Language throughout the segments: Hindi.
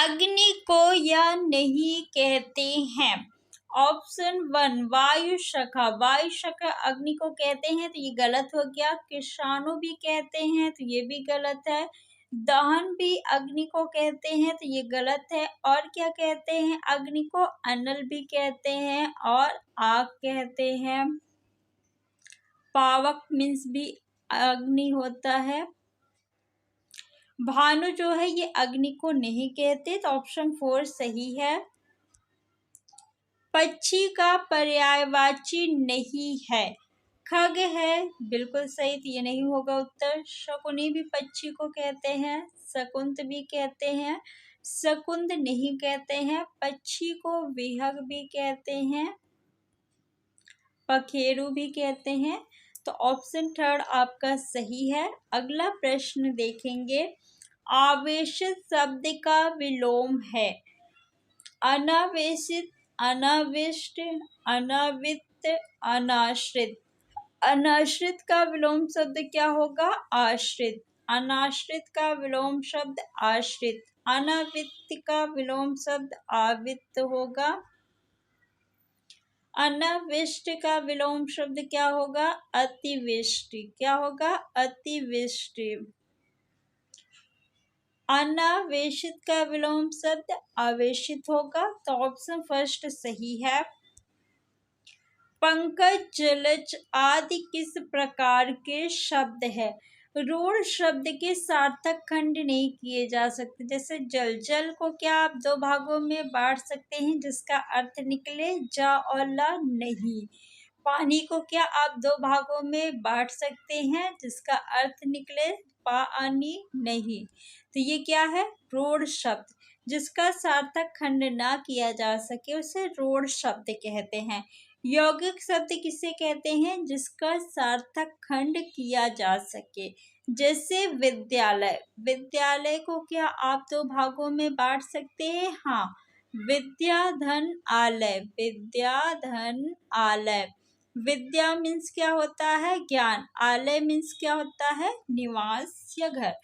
अग्नि को यह नहीं कहते हैं। ऑप्शन 1 वायु शाखा, वायु शाखा अग्नि को कहते हैं तो ये गलत हो गया। किसानों भी कहते हैं तो ये भी गलत है। दहन भी अग्नि को कहते हैं तो ये गलत है। और क्या कहते हैं अग्नि को? अनल भी कहते हैं और आग कहते हैं। पावक मीन्स भी अग्नि होता है। भानु जो है ये अग्नि को नहीं कहते तो ऑप्शन 4 सही है। पक्षी का पर्यायवाची नहीं है। खग है, बिल्कुल सही, तो ये नहीं होगा उत्तर। शकुनी भी पक्षी को कहते हैं, शकुंत भी कहते हैं, शकुंद नहीं कहते हैं। पक्षी को विहग भी कहते हैं, पखेरु भी कहते हैं। तो ऑप्शन 3 आपका सही है। अगला प्रश्न देखेंगे। आवेशित शब्द का विलोम है। अनावेशित, अनाविष्ट, अनावित, अनाश्रित। अनाश्रित का विलोम शब्द क्या होगा? आश्रित। अनाश्रित का विलोम शब्द आश्रित। अनावित का विलोम शब्द आवित होगा। अनाविष्ट का विलोम शब्द क्या होगा? अतिविष्ट। क्या होगा? अतिविष्ट। अनावेशित का विलोम शब्द आवेशित होगा। तो ऑप्शन 1 सही है। पंकज, जलज आदि किस प्रकार के शब्द है? रूढ़ शब्द के सार्थक खंड नहीं किए जा सकते। जैसे जल, जल को क्या आप 2 भागों में बांट सकते हैं जिसका अर्थ निकले जा और ला? नहीं। पानी को क्या आप 2 भागों में बांट सकते हैं जिसका अर्थ निकले पानी? नहीं। तो ये क्या है? रूढ़ शब्द। जिसका सार्थक खंड ना किया जा सके उसे रूढ़ शब्द कहते हैं। यौगिक शब्द किसे कहते हैं? जिसका सार्थक खंड किया जा सके। जैसे विद्यालय, विद्यालय को क्या आप 2 भागों में बांट सकते हैं? हाँ। विद्या धन आलय, विद्या धन आलय। विद्या मीन्स क्या होता है? ज्ञान। आलय मीन्स क्या होता है? निवास या घर।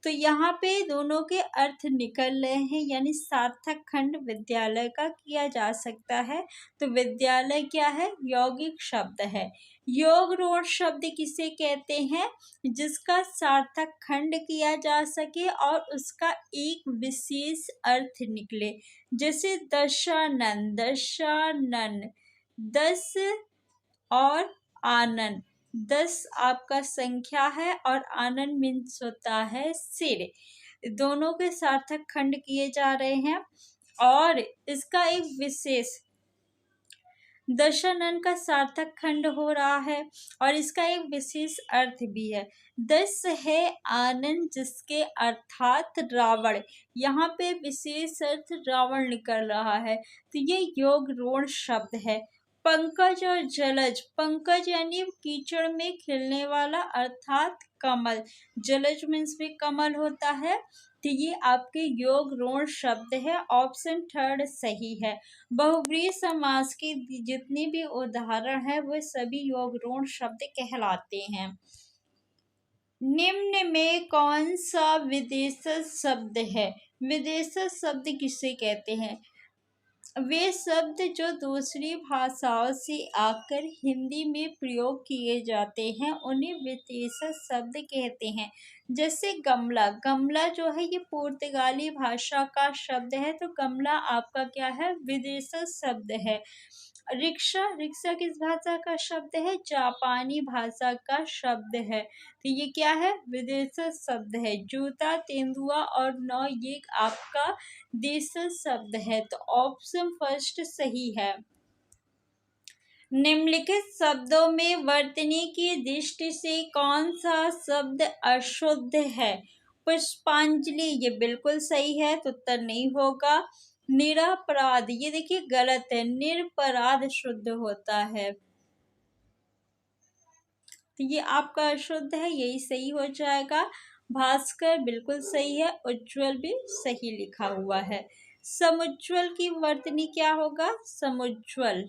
तो यहाँ पे दोनों के अर्थ निकल रहे हैं, यानी सार्थक खंड विद्यालय का किया जा सकता है। तो विद्यालय क्या है? यौगिक शब्द है। योग रूढ़ शब्द किसे कहते हैं? जिसका सार्थक खंड किया जा सके और उसका एक विशेष अर्थ निकले। जैसे दशानन, दशानन, 10 और आनन। 10 आपका संख्या है और आनन मीन्स होता है सिर। दोनों के सार्थक खंड किए जा रहे हैं और इसका एक विशेष, दशानन का सार्थक खंड हो रहा है और इसका एक विशेष अर्थ भी है। 10 है आनन जिसके अर्थात रावण। यहाँ पे विशेष अर्थ रावण निकल रहा है। तो ये योग रूढ़ शब्द है। पंकज और जलज, पंकज यानी कीचड़ में खिलने वाला अर्थात कमल। जलज मीन्स भी कमल होता है। तो ये आपके योग रूढ़ शब्द है। ऑप्शन 3 सही है। बहुव्रीहि समास के जितने भी उदाहरण है वो सभी योग रूढ़ शब्द कहलाते हैं। निम्न में कौन सा विदेशज शब्द है? विदेशज शब्द किसे कहते हैं? वे शब्द जो दूसरी भाषाओं से आकर हिंदी में प्रयोग किए जाते हैं उन्हें विदेशज शब्द कहते हैं। जैसे गमला, गमला जो है ये पुर्तगाली भाषा का शब्द है, तो गमला आपका क्या है? विदेशज शब्द है। रिक्शा, रिक्शा किस भाषा का शब्द है? जापानी भाषा का शब्द है। तो ये क्या है? विदेशज शब्द है। जूता, तेंदुआ और नौ ये आपका देशज शब्द है। तो ऑप्शन 1 सही है। निम्नलिखित शब्दों में वर्तनी की दृष्टि से कौन सा शब्द अशुद्ध है? पुष्पांजलि, ये बिल्कुल सही है, तो उत्तर नहीं होगा। निरपराध, ये देखिए गलत है, निरपराध शुद्ध होता है। तो ये आपका अशुद्ध है, यही सही हो जाएगा। भास्कर बिल्कुल सही है। उज्ज्वल भी सही लिखा हुआ है। समुज्ज्वल की वर्तनी क्या होगा? समुज्ज्वल।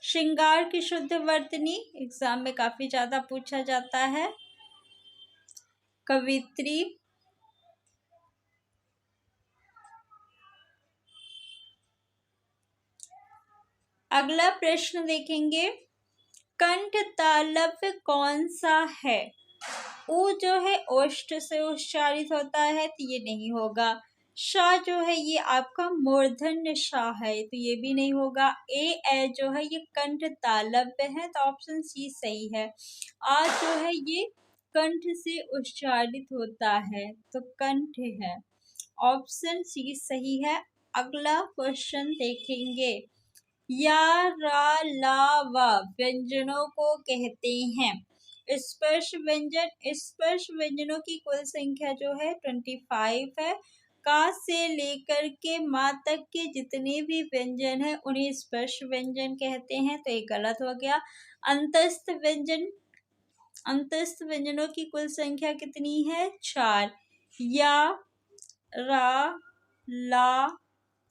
श्रृंगार की शुद्ध वर्तनी एग्जाम में काफी ज्यादा पूछा जाता है। कवित्री, अगला प्रश्न देखेंगे, कंठ तालव्य कौन सा है? ऊ जो है ओष्ठ से उच्चारित होता है तो ये नहीं होगा। शा जो है ये आपका मूर्धन्य शा है तो ये भी नहीं होगा। ए जो है ये कंठ तालव्य है तो ऑप्शन सी सही है। आ जो है ये कंठ से उच्चारित होता है तो कंठ है, ऑप्शन सी सही है। अगला क्वेश्चन देखेंगे, या रा ला वा व्यंजनों को कहते हैं। स्पर्श व्यंजन, स्पर्श व्यंजनों की कुल संख्या जो है 25 है। का से लेकर के माँ तक के जितने भी व्यंजन है उन्हें स्पर्श व्यंजन कहते हैं तो ये गलत हो गया। अंतस्थ व्यंजन, अंतस्थ व्यंजनों की कुल संख्या कितनी है? 4। या रा ला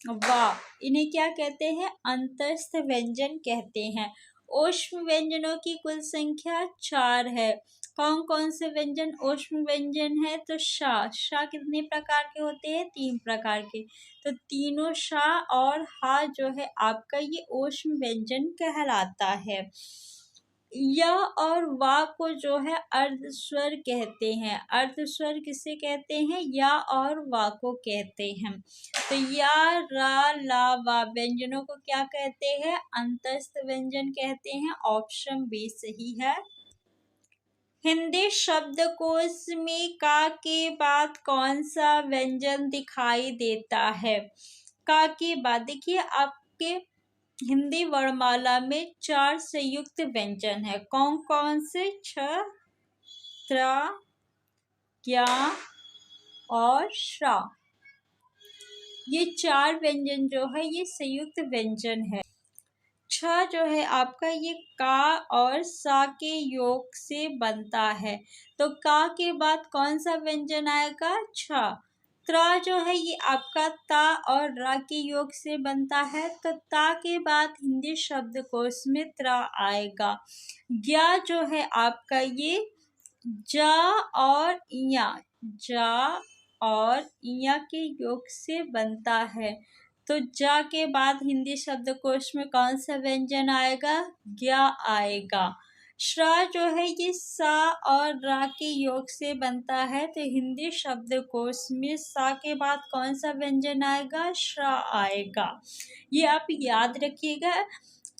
वाह, इन्हें क्या कहते हैं? अंतस्थ व्यंजन कहते हैं। ऊष्म व्यंजनों की कुल संख्या 4 है। कौन कौन से व्यंजन ऊष्म व्यंजन है? तो शा, शा कितने प्रकार के होते हैं? 3 प्रकार के, तो तीनों शा और हा जो है आपका ये ऊष्म व्यंजन कहलाता है। या और वा को जो है अर्ध स्वर कहते हैं। अर्ध स्वर किसे कहते हैं? या और वा को कहते हैं। तो या रा ला वा व्यंजनों को क्या कहते हैं? अंतस्थ व्यंजन कहते हैं, ऑप्शन बी सही है। हिंदी शब्दकोश में का के बाद कौन सा व्यंजन दिखाई देता है? का के बाद देखिए आपके हिंदी वर्णमाला में 4 संयुक्त व्यंजन है। कौन कौन से? छ, त्र, ज्ञ और श्रा। ये 4 व्यंजन जो है ये संयुक्त व्यंजन है। छ जो है आपका ये का और सा के योग से बनता है तो का के बाद कौन सा व्यंजन आएगा? छ। त्रा जो है ये आपका ता और रा के योग से बनता है तो ता के बाद हिंदी शब्दकोश में त्रा आएगा। ज्ञा जो है आपका ये जा और इया, जा और इया के योग से बनता है तो जा के बाद हिंदी शब्दकोश में कौन सा व्यंजन आएगा? ज्ञा आएगा। श्रा जो है ये सा और रा के योग से बनता है तो हिंदी शब्दकोश में सा के बाद कौन सा व्यंजन आएगा? श्रा आएगा। ये आप याद रखिएगा,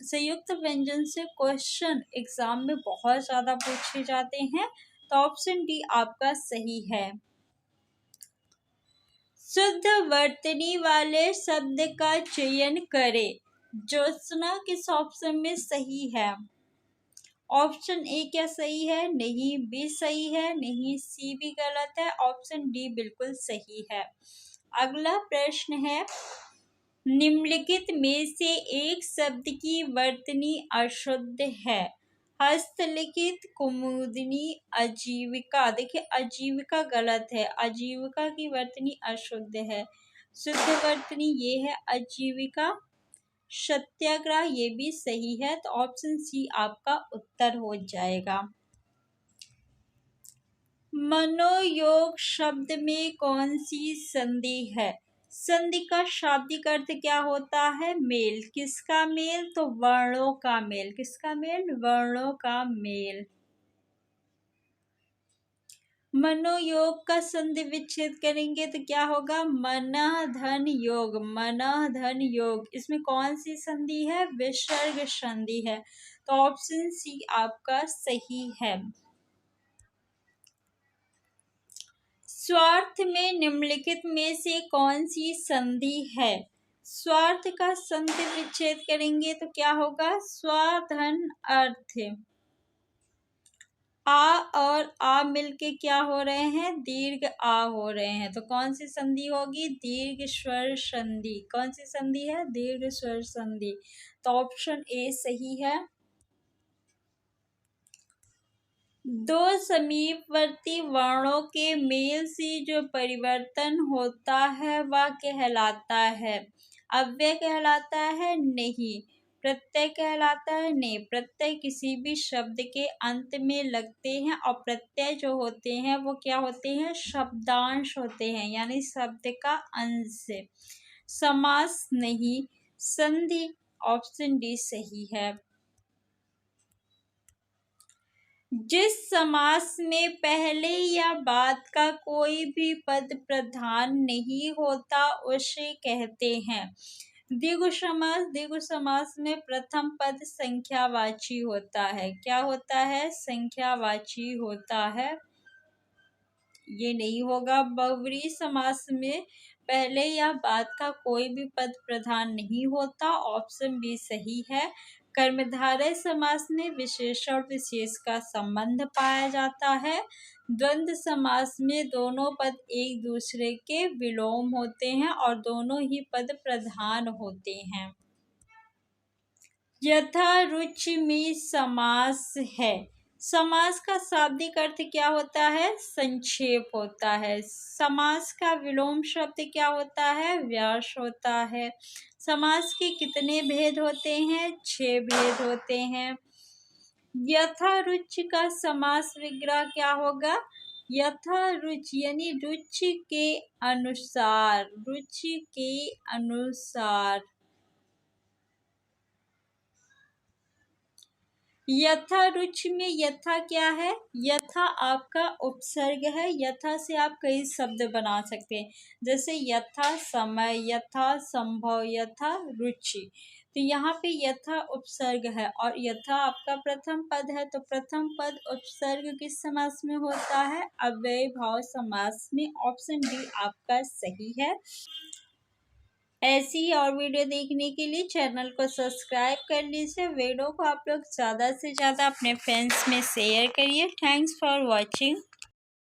संयुक्त व्यंजन से क्वेश्चन एग्जाम में बहुत ज़्यादा पूछे जाते हैं तो ऑप्शन डी आपका सही है। शुद्ध वर्तनी वाले शब्द का चयन करें। ज्योत्सना किस ऑप्शन में सही है? ऑप्शन ए क्या सही है? नहीं। बी सही है? नहीं। सी भी गलत है, ऑप्शन डी बिल्कुल सही है। अगला प्रश्न है, निम्नलिखित में से एक शब्द की वर्तनी अशुद्ध है। हस्तलिखित, कुमुदिनी, आजीविका। देखिए आजीविका गलत है, आजीविका की वर्तनी अशुद्ध है। शुद्ध वर्तनी ये है आजीविका। सत्याग्रह ये भी सही है तो ऑप्शन सी आपका उत्तर हो जाएगा। मनोयोग शब्द में कौन सी संधि है? संधि का शाब्दिक अर्थ क्या होता है? मेल। किसका मेल? तो वर्णों का मेल। किसका मेल? वर्णों का मेल। मनोयोग का संधि विच्छेद करेंगे तो क्या होगा? मनः धन योग, मनः धन योग। इसमें कौन सी संधि है? विसर्ग संधि है तो ऑप्शन सी आपका सही है। स्वार्थ में निम्नलिखित में से कौन सी संधि है? स्वार्थ का संधि विच्छेद करेंगे तो क्या होगा? स्वाधन अर्थ। आ और आ मिलके क्या हो रहे हैं? दीर्घ आ हो रहे हैं तो कौन सी संधि होगी? दीर्घ स्वर संधि। कौन सी संधि है? दीर्घ स्वर संधि तो ऑप्शन ए सही है। दो समीपवर्ती वर्णों के मेल से जो परिवर्तन होता है वह कहलाता है। अव्यय कहलाता है? नहीं। प्रत्यय कहलाता है? नहीं। प्रत्यय किसी भी शब्द के अंत में लगते हैं और प्रत्यय जो होते हैं वो क्या होते हैं? शब्दांश होते हैं, यानी शब्द का अंश। समास नहीं। संधि ऑप्शन डी सही है। जिस समास में पहले या बाद का कोई भी पद प्रधान नहीं होता उसे कहते हैं द्विगु समास। द्विगु समास में प्रथम पद संख्यावाची होता है। क्या होता है? संख्यावाची होता है। ये नहीं होगा। बहुव्रीहि समास में पहले या बाद का कोई भी पद प्रधान नहीं होता। ऑप्शन बी सही है। कर्मधारय समास में विशेष और विशेष का संबंध पाया जाता है। द्वंद्व समास में दोनों पद एक दूसरे के विलोम होते हैं और दोनों ही पद प्रधान होते हैं। यथा रुचि में समास है। समास का शाब्दिक अर्थ क्या होता है? संक्षेप होता है। समास का विलोम शब्द क्या होता है? व्यास होता है। समास के कितने भेद होते हैं? 6 भेद होते हैं। यथा रुचि का समास विग्रह क्या होगा? यथा रुचि यानी रुचि के अनुसार। रुचि के अनुसार। यथा रुचि में यथा क्या है? यथा आपका उपसर्ग है। यथा से आप कई शब्द बना सकते हैं, जैसे यथा समय, यथा संभव, यथा रुचि। तो यहाँ पे यथा उपसर्ग है और यथा आपका प्रथम पद है। तो प्रथम पद उपसर्ग किस समास में होता है? अव्ययी भाव समास में। ऑप्शन डी आपका सही है। ऐसी और वीडियो देखने के लिए चैनल को सब्सक्राइब कर लीजिए। वीडियो को आप लोग ज़्यादा से ज़्यादा अपने फ्रेंड्स में शेयर करिए। Thanks for watching.